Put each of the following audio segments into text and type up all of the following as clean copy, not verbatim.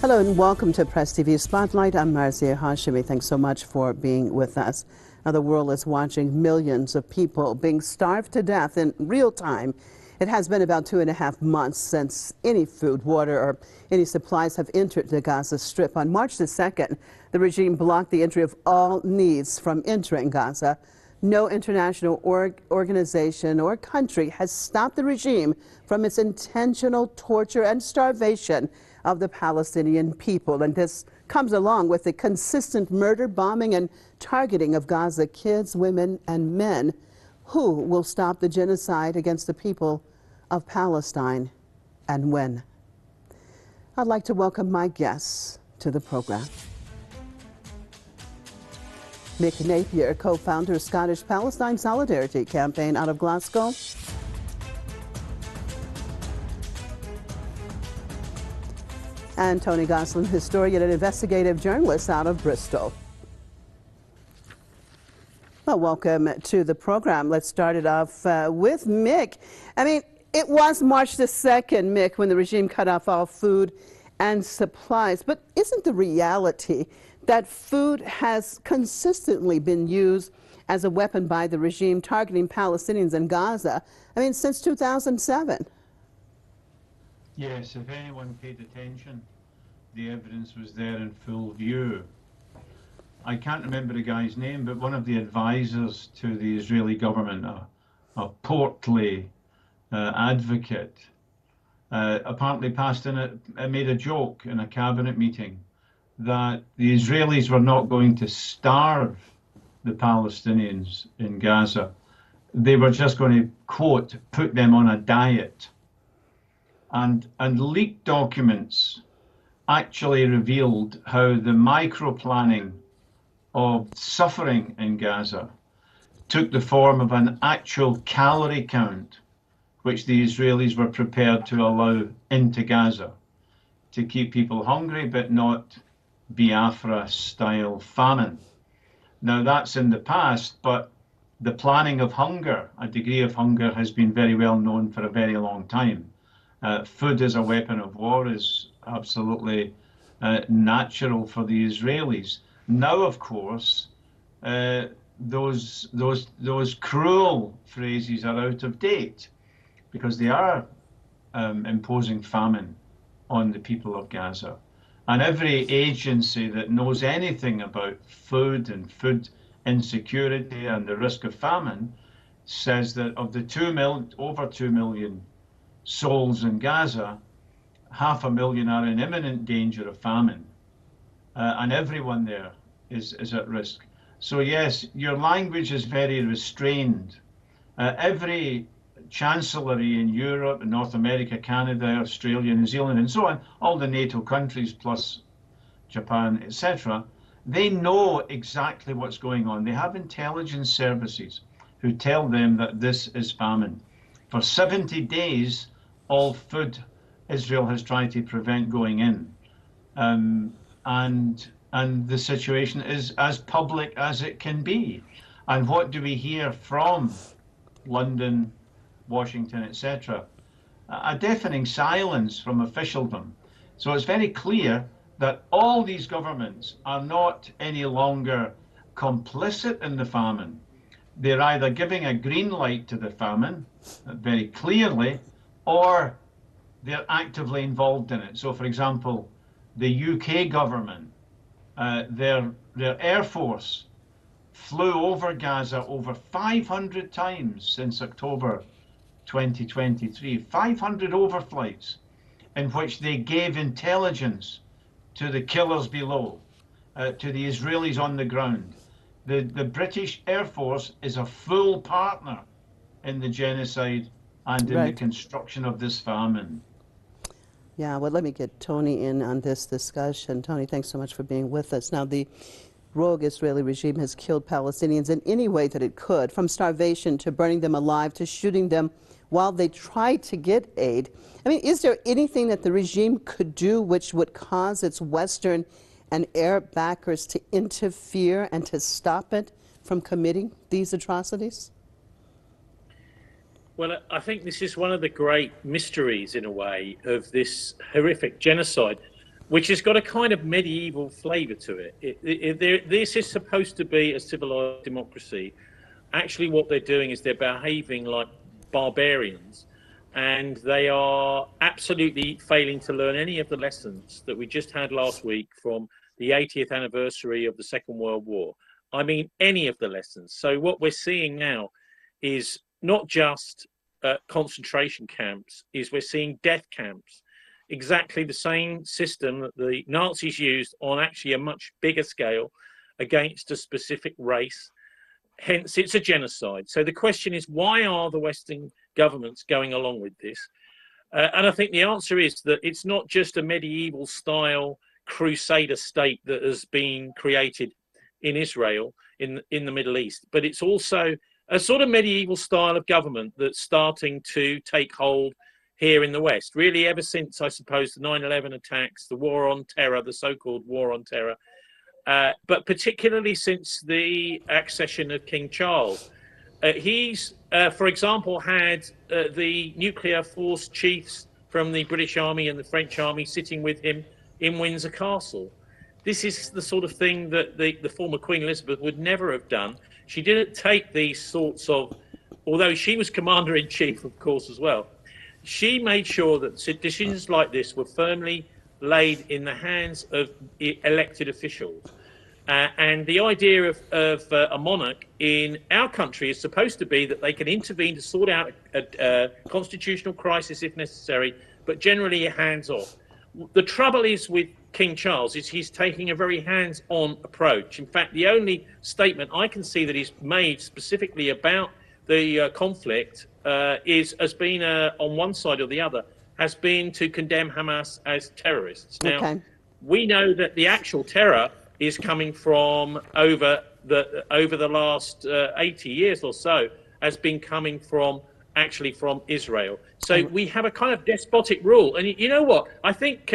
Hello and welcome to Press TV Spotlight. I'm Marzieh Hashemi. Thanks so much for being with us. Now, the world is watching millions of people being starved to death in real time. It has been about 2.5 months since any food, water, or any supplies have entered the Gaza Strip. On March the 2nd, the regime blocked the entry of all needs from entering Gaza. No international organization or country has stopped the regime from its intentional torture and starvation of the Palestinian people. And this comes along with the consistent murder, bombing, and targeting of Gaza kids, women, and men. Who will stop the genocide against the people of Palestine, and when? I'd like to welcome my guests to the program. Mick Napier, co-founder of Scottish Palestine Solidarity Campaign out of Glasgow. And Tony Gosling, historian and investigative journalist out of Bristol. Well, welcome to the program. Let's start it off with Mick. I mean, it was March the 2nd, Mick, when the regime cut off all food and supplies. But isn't the reality that food has consistently been used as a weapon by the regime targeting Palestinians in Gaza, I mean, since 2007? Yes, if anyone paid attention, the evidence was there in full view. I can't remember the guy's name, but one of the advisors to the Israeli government, a portly advocate, apparently made a joke in a cabinet meeting that the Israelis were not going to starve the Palestinians in Gaza. They were just going to, quote, put them on a diet. And leaked documents actually revealed how the micro-planning of suffering in Gaza took the form of an actual calorie count, which the Israelis were prepared to allow into Gaza to keep people hungry, but not Biafra-style famine. Now, that's in the past, but the planning of hunger, a degree of hunger, has been very well known for a very long time. Food as a weapon of war is absolutely natural for the Israelis. Now, of course, those cruel phrases are out of date because they are imposing famine on the people of Gaza. And every agency that knows anything about food and food insecurity and the risk of famine says that of the over 2 million souls in Gaza, 500,000 are in imminent danger of famine, and everyone there is at risk. So yes, your language is very restrained. Every chancellery in Europe, North America, Canada, Australia, New Zealand, and so on, all the NATO countries plus Japan, etc., they know exactly what's going on. They have intelligence services who tell them that this is famine. For 70 days, all food Israel has tried to prevent going in. And the situation is as public as it can be. And what do we hear from London, Washington, etc.? A deafening silence from officialdom. So it's very clear that all these governments are not any longer complicit in the famine. They're either giving a green light to the famine, very clearly, or they're actively involved in it. So, for example, the UK government, their Air Force flew over Gaza over 500 times since October 2023, 500 overflights in which they gave intelligence to the killers below, to the Israelis on the ground. The British Air Force is a full partner in the genocide and in the construction of this famine. Yeah, well, let me get Tony in on this discussion. Tony, thanks so much for being with us. Now, the rogue Israeli regime has killed Palestinians in any way that it could, from starvation to burning them alive to shooting them while they tried to get aid. I mean, is there anything that the regime could do which would cause its Western and Arab backers to interfere and to stop it from committing these atrocities? Well, I think this is one of the great mysteries, in a way, of this horrific genocide. which has got a kind of medieval flavour to it. This is supposed to be a civilized democracy. Actually, what they're doing is they're behaving like barbarians, and they are absolutely failing to learn any of the lessons that we just had last week from the 80th anniversary of the Second World War. I mean, any of the lessons. So what we're seeing now is not just concentration camps, is we're seeing death camps. Exactly the same system that the Nazis used on actually a much bigger scale against a specific race. Hence, it's a genocide. So the question is, why are the Western governments going along with this? And I think the answer is that it's not just a medieval style crusader state that has been created in Israel, in the Middle East, but it's also a sort of medieval style of government that's starting to take hold here in the West, really ever since, I suppose, the 9/11 attacks, the war on terror, the so-called war on terror, but particularly since the accession of King Charles. He's, for example, had the nuclear force chiefs from the British Army and the French Army sitting with him in Windsor Castle. This is the sort of thing that the former Queen Elizabeth would never have done. She didn't take these sorts of, although she was commander-in-chief, of course, as well, she made sure that decisions like this were firmly laid in the hands of elected officials. And the idea of a monarch in our country is supposed to be that they can intervene to sort out a constitutional crisis if necessary, but generally hands-off. The trouble is with King Charles is he's taking a very hands-on approach. In fact, the only statement I can see that he's made specifically about the conflict has been, on one side or the other, has been to condemn Hamas as terrorists. Now, we know that the actual terror is coming from over the last 80 years or so, has been coming from actually from Israel. So we have a kind of despotic rule. And you know what? I think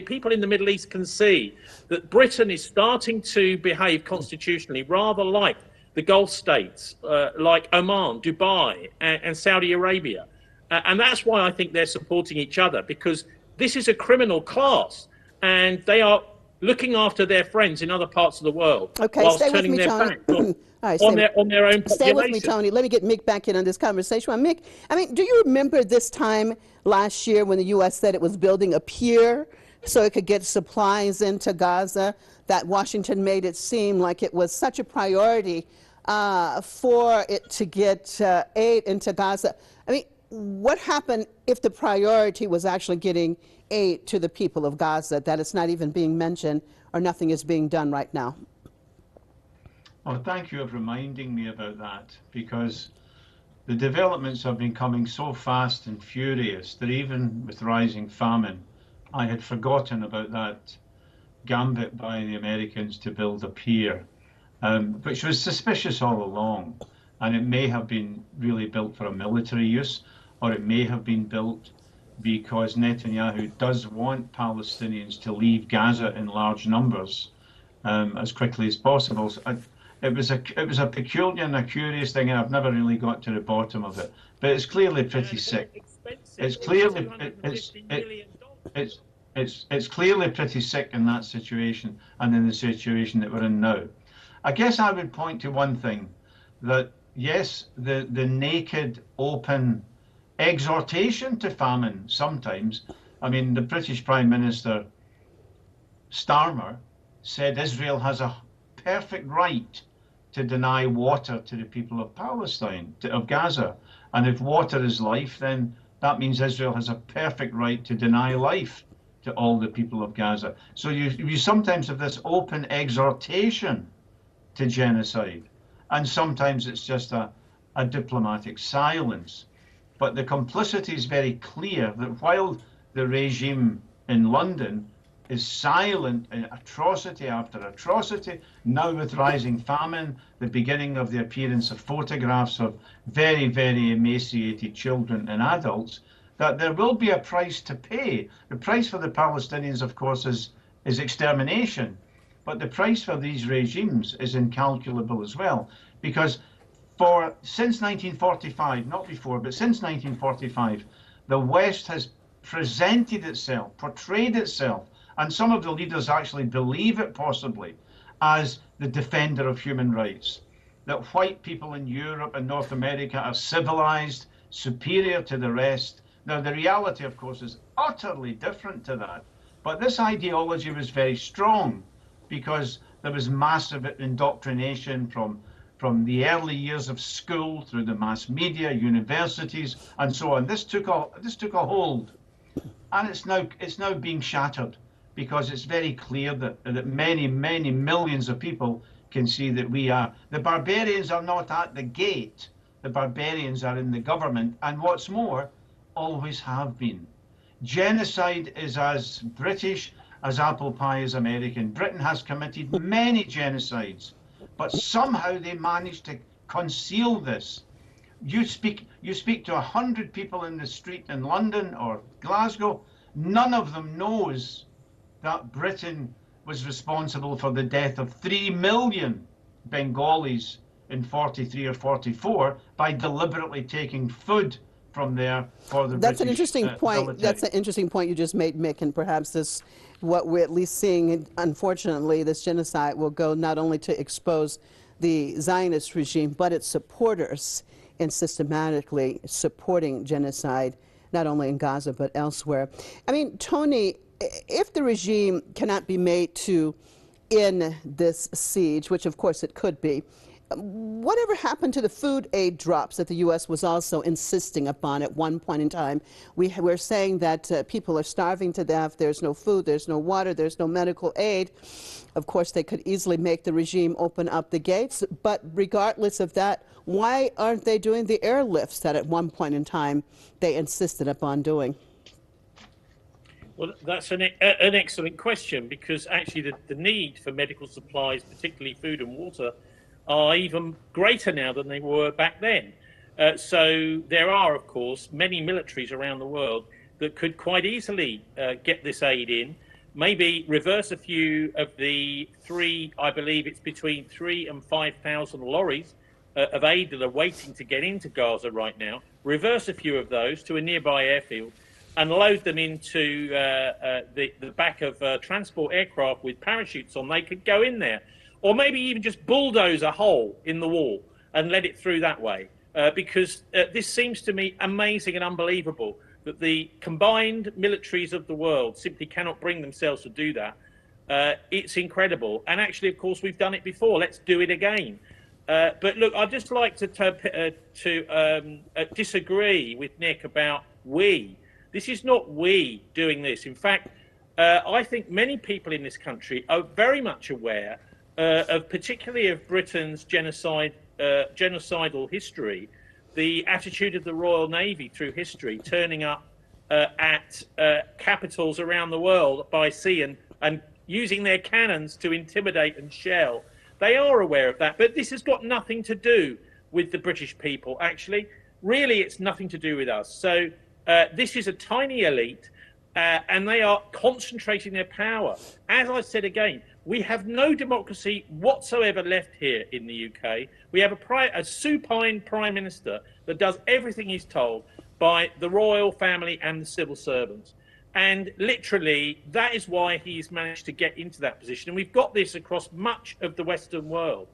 people in the Middle East can see that Britain is starting to behave constitutionally rather like the Gulf states, like Oman, Dubai, and Saudi Arabia. And that's why I think they're supporting each other, because this is a criminal class and they are looking after their friends in other parts of the world, whilst turning their back on their own population. Stay with me, Tony. Let me get Mick back in on this conversation. Well, Mick, I mean, do you remember this time last year when the U.S. said it was building a pier so it could get supplies into Gaza, that Washington made it seem like it was such a priority for it to get aid into Gaza? I mean, what happened if the priority was actually getting aid to the people of Gaza, that it's not even being mentioned or nothing is being done right now? Well, thank you for reminding me about that, because the developments have been coming so fast and furious that even with rising famine, I had forgotten about that gambit by the Americans to build a pier, which was suspicious all along. And it may have been really built for a military use, or it may have been built because Netanyahu does want Palestinians to leave Gaza in large numbers as quickly as possible. So it was a peculiar and a curious thing, and I've never really got to the bottom of it. But it's clearly pretty sick. It's clearly it's clearly pretty sick in that situation and in the situation that we're in now. I guess I would point to one thing, that yes, the naked, open exhortation to famine sometimes. I mean, the British Prime Minister Starmer said Israel has a perfect right to deny water to the people of Palestine, of Gaza. And if water is life, then that means Israel has a perfect right to deny life to all the people of Gaza. So you sometimes have this open exhortation to genocide, and sometimes it's just a diplomatic silence. But the complicity is very clear that while the regime in London is silent in atrocity after atrocity, now with rising famine, the beginning of the appearance of photographs of very, very emaciated children and adults, that there will be a price to pay. The price for the Palestinians, of course, is extermination. But the price for these regimes is incalculable as well, because since 1945, not before, but since 1945, the West has presented itself, portrayed itself and some of the leaders actually believe it possibly, as the defender of human rights, that white people in Europe and North America are civilized, superior to the rest. Now, the reality, of course, is utterly different to that. But this ideology was very strong because there was massive indoctrination from the early years of school through the mass media, universities, and so on. This took a hold, and it's now being shattered because it's very clear that many millions of people can see that the barbarians are not at the gate. The barbarians are in the government, and what's more, always have been. Genocide is as British as apple pie is American. Britain has committed many genocides, but somehow they managed to conceal this. You speak to 100 people in the street in London or Glasgow, none of them knows that Britain was responsible for the death of 3 million Bengalis in 43 or 44 by deliberately taking food from there for the That's British an interesting point. military. That's an interesting point you just made, Mick, and perhaps this, what we're at least seeing, unfortunately, this genocide will go not only to expose the Zionist regime, but its supporters in systematically supporting genocide, not only in Gaza, but elsewhere. I mean, Tony, if the regime cannot be made to end this siege, which of course it could be, whatever happened to the food aid drops that the U.S. was also insisting upon at one point in time? We're saying that people are starving to death. There's no food, there's no water, there's no medical aid. Of course, they could easily make the regime open up the gates. But regardless of that, why aren't they doing the airlifts that at one point in time they insisted upon doing? Well, that's an excellent question, because actually the need for medical supplies, particularly food and water, are even greater now than they were back then. So there are, of course, many militaries around the world that could quite easily get this aid in, maybe reverse a few of the I believe it's between 3,000 and 5,000 lorries of aid that are waiting to get into Gaza right now, reverse a few of those to a nearby airfield and load them into the back of transport aircraft with parachutes on. They could go in there. Or maybe even just bulldoze a hole in the wall and let it through that way. Because this seems to me amazing and unbelievable that the combined militaries of the world simply cannot bring themselves to do that. It's incredible. And actually, of course, we've done it before. Let's do it again. But look, I'd just like to disagree with Nick about we. This is not we doing this. In fact, I think many people in this country are very much aware particularly of Britain's genocidal history, the attitude of the Royal Navy through history, turning up at capitals around the world by sea and using their cannons to intimidate and shell. They are aware of that, but this has got nothing to do with the British people, actually. Really, it's nothing to do with us. So this is a tiny elite, and they are concentrating their power. As I said again, we have no democracy whatsoever left here in the UK. We have a supine prime minister that does everything he's told by the royal family and the civil servants. And literally, that is why he's managed to get into that position. And we've got this across much of the Western world.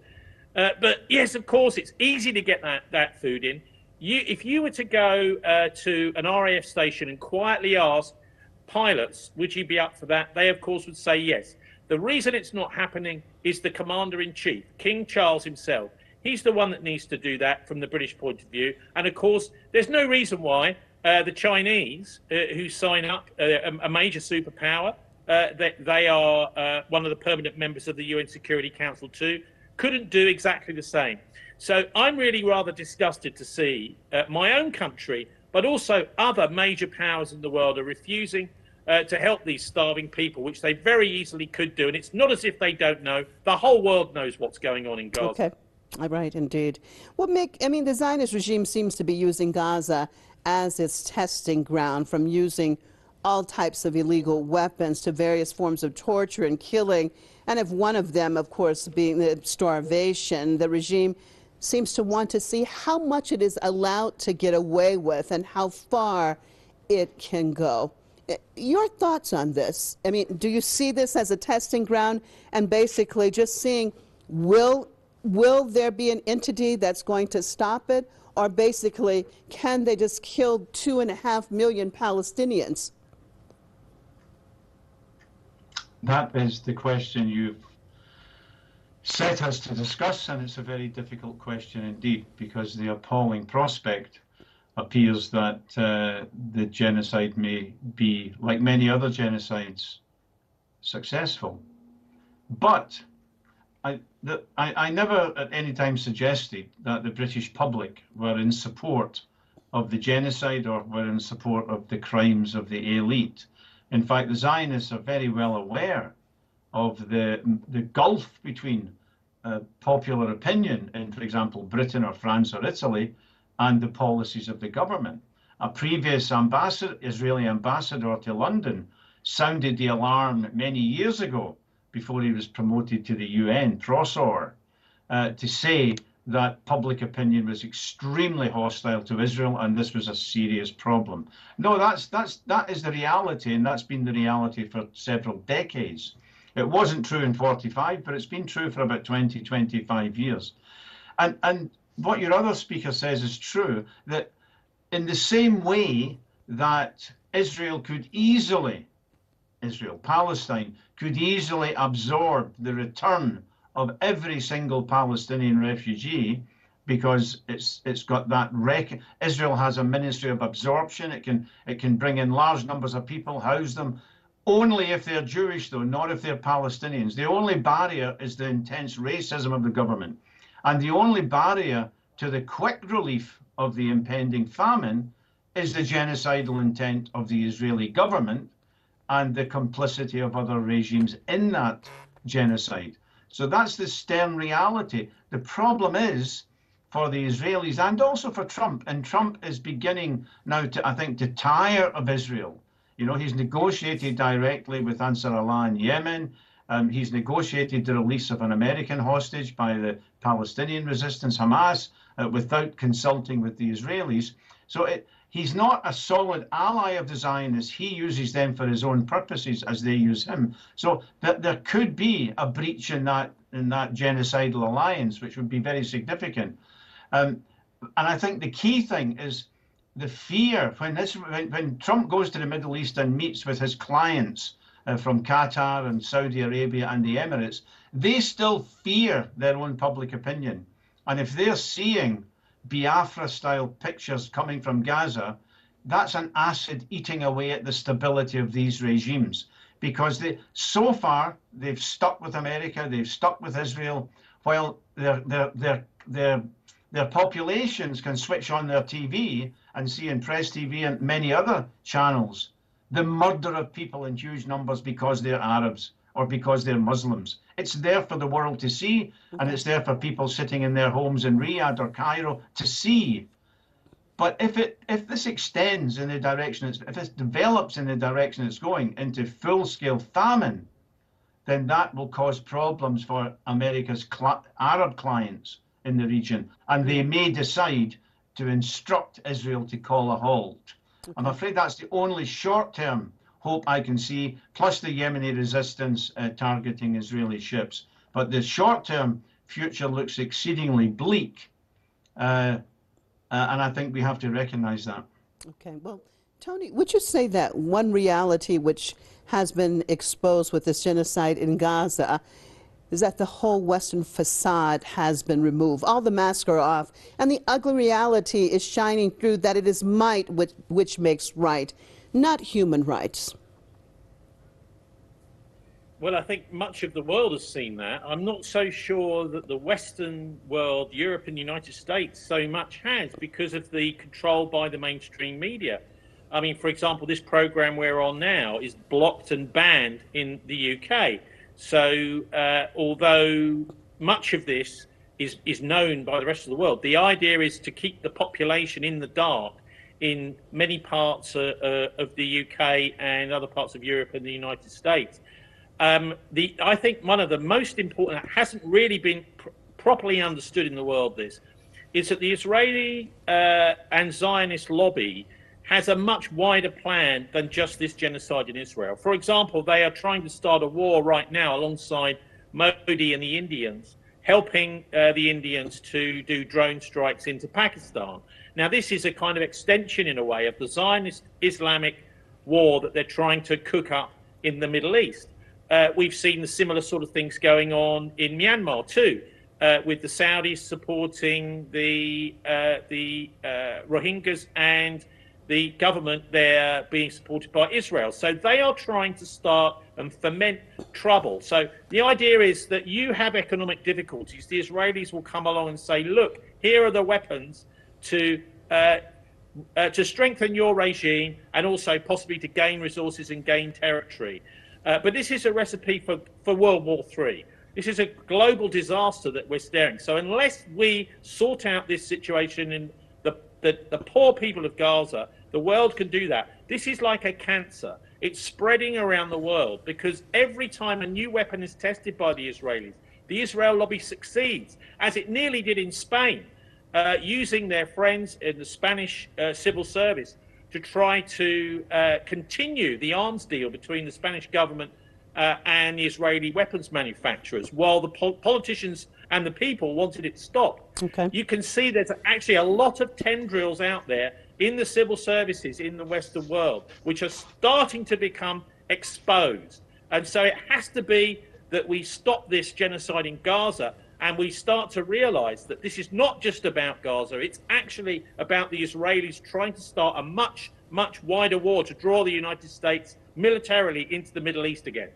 But yes, of course, it's easy to get that food in. If you were to go to an RAF station and quietly ask pilots, would you be up for that? They, of course, would say yes. The reason it's not happening is the Commander-in-Chief, King Charles himself. He's the one that needs to do that from the British point of view. And of course, there's no reason why the Chinese, who sign up, a major superpower, they are one of the permanent members of the UN Security Council too, couldn't do exactly the same. So I'm really rather disgusted to see my own country, but also other major powers in the world are refusing to help these starving people, which they very easily could do. And it's not as if they don't know. The whole world knows what's going on in Gaza. Okay. Right, indeed. Well, Mick, I mean, the Zionist regime seems to be using Gaza as its testing ground, from using all types of illegal weapons to various forms of torture and killing. And if one of them, of course, being the starvation, the regime seems to want to see how much it is allowed to get away with and how far it can go. Your thoughts on this? I mean, do you see this as a testing ground and basically just seeing will there be an entity that's going to stop it, or basically can they just kill 2.5 million Palestinians? That is the question you've set us to discuss, and it's a very difficult question indeed, because the appalling prospect appears that the genocide may be, like many other genocides, successful. But I never at any time suggested that the British public were in support of the genocide or were in support of the crimes of the elite. In fact, the Zionists are very well aware of the gulf between popular opinion in, for example, Britain or France or Italy, and the policies of the government. A previous Israeli ambassador to London sounded the alarm many years ago, before he was promoted to the UN, Prosor, to say that public opinion was extremely hostile to Israel and this was a serious problem. No, that is the reality, and that's been the reality for several decades. It wasn't true in 45, but it's been true for about 20, 25 years. And what your other speaker says is true, that in the same way that Palestine could easily absorb the return of every single Palestinian refugee, because it's got that Israel has a ministry of absorption. It can bring in large numbers of people, house them, only if they're Jewish though, not if they're Palestinians. The only barrier is the intense racism of the government. And the only barrier to the quick relief of the impending famine is the genocidal intent of the Israeli government and the complicity of other regimes in that genocide. So that's the stern reality. The problem is for the Israelis and also for Trump, and Trump is beginning now to, I think, to tire of Israel. You know, he's negotiated directly with Ansar Allah in Yemen. He's negotiated the release of an American hostage by the Palestinian resistance, Hamas, without consulting with the Israelis. So he's not a solid ally of the Zionists. He uses them for his own purposes as they use him. So there could be a breach in that genocidal alliance, which would be very significant. And I think the key thing is the fear when Trump goes to the Middle East and meets with his clients from Qatar and Saudi Arabia and the Emirates, they still fear their own public opinion. And if they're seeing Biafra-style pictures coming from Gaza, that's an acid eating away at the stability of these regimes, because so far they've stuck with America, they've stuck with Israel, while their populations can switch on their TV and see in Press TV and many other channels the murder of people in huge numbers because they're Arabs or because they're Muslims. It's there for the world to see, and it's there for people sitting in their homes in Riyadh or Cairo to see. But if this extends in the direction, if it develops in the direction it's going into full-scale famine, then that will cause problems for America's Arab clients in the region, and they may decide to instruct Israel to call a halt. Okay. I'm afraid that's the only short-term hope I can see, plus the Yemeni resistance targeting Israeli ships. But the short-term future looks exceedingly bleak, and I think we have to recognize that. Okay, well, Tony, would you say that one reality which has been exposed with this genocide in Gaza is that the whole Western facade has been removed, all the masks are off, and the ugly reality is shining through, that it is might which makes right, not human rights? Well, I think much of the world has seen that. I'm not so sure that the Western world, Europe and the United States, so much has, because of the control by the mainstream media. I mean, for example, this program we're on now is blocked and banned in the UK. So although much of this is known by the rest of the world, the idea is to keep the population in the dark in many parts of the UK and other parts of Europe and the United States. I think one of the most important, that hasn't really been properly understood in the world, is that the Israeli and Zionist lobby has a much wider plan than just this genocide in Israel. For example, they are trying to start a war right now alongside Modi and the Indians, helping the Indians to do drone strikes into Pakistan. Now, this is a kind of extension, in a way, of the Zionist Islamic war that they're trying to cook up in the Middle East. We've seen the similar sort of things going on in Myanmar too, with the Saudis supporting the Rohingyas and the government there being supported by Israel. So they are trying to start and foment trouble. So the idea is that you have economic difficulties, the Israelis will come along and say, look, here are the weapons to strengthen your regime and also possibly to gain resources and gain territory. But this is a recipe for World War III. This is a global disaster that we're staring. So unless we sort out this situation in the poor people of Gaza, the world can do that. This is like a cancer. It's spreading around the world because every time a new weapon is tested by the Israelis, the Israel lobby succeeds, as it nearly did in Spain, using their friends in the Spanish civil service to try to continue the arms deal between the Spanish government and the Israeli weapons manufacturers, while the politicians and the people wanted it stopped. Okay. You can see there's actually a lot of tendrils out there in the civil services in the Western world, which are starting to become exposed. And so it has to be that we stop this genocide in Gaza and we start to realize that this is not just about Gaza, it's actually about the Israelis trying to start a much, much wider war to draw the United States militarily into the Middle East again.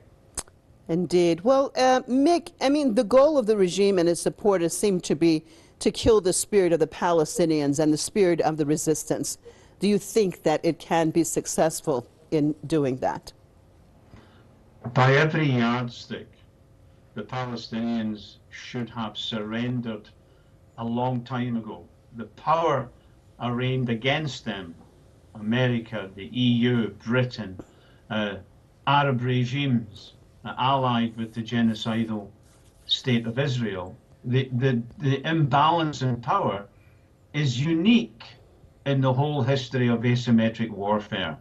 Indeed. Well, Mick, I mean, the goal of the regime and its supporters seem to be to kill the spirit of the Palestinians and the spirit of the resistance. Do you think that it can be successful in doing that? By every yardstick, the Palestinians should have surrendered a long time ago. The power arraigned against them, America, the EU, Britain, Arab regimes allied with the genocidal state of Israel, the imbalance in power is unique in the whole history of asymmetric warfare,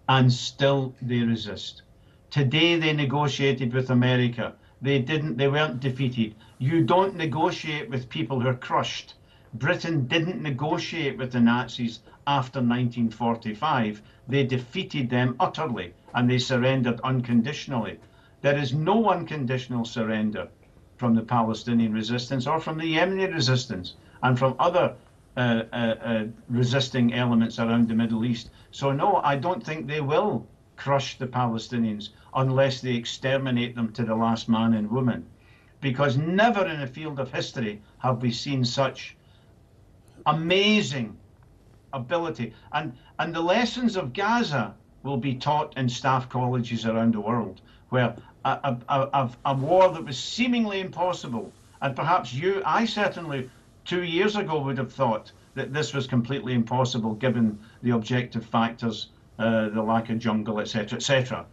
and still they resist. Today they negotiated with America. They weren't defeated. You don't negotiate with people who are crushed. Britain didn't negotiate with the Nazis after 1945. They defeated them utterly and they surrendered unconditionally. There is no unconditional surrender from the Palestinian resistance or from the Yemeni resistance and from other resisting elements around the Middle East. So no, I don't think they will crush the Palestinians unless they exterminate them to the last man and woman. Because never in the field of history have we seen such amazing ability. And the lessons of Gaza will be taught in staff colleges around the world, where a war that was seemingly impossible, and perhaps I certainly 2 years ago would have thought that this was completely impossible given the objective factors, the lack of jungle, etc., etc.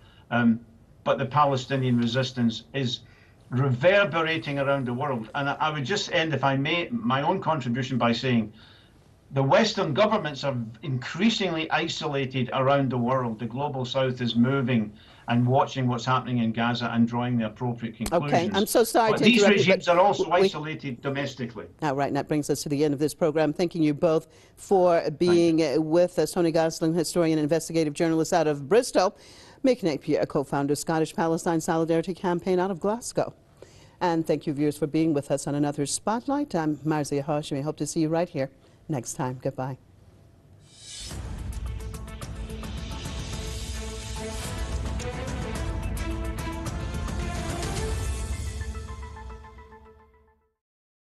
But the Palestinian resistance is reverberating around the world. And I would just end, if I may, my own contribution by saying the Western governments are increasingly isolated around the world. The global South is moving and watching what's happening in Gaza and drawing the appropriate conclusions. Okay, I'm so sorry but to these interrupt you, regimes are also isolated domestically. All right, and that brings us to the end of this program. Thanking you both for being with us. Tony Gosling, historian and investigative journalist out of Bristol. Mick Napier, co-founder of Scottish Palestine Solidarity Campaign out of Glasgow. And thank you, viewers, for being with us on another Spotlight. I'm Marzia Hashemi. Hope to see you right here next time. Goodbye.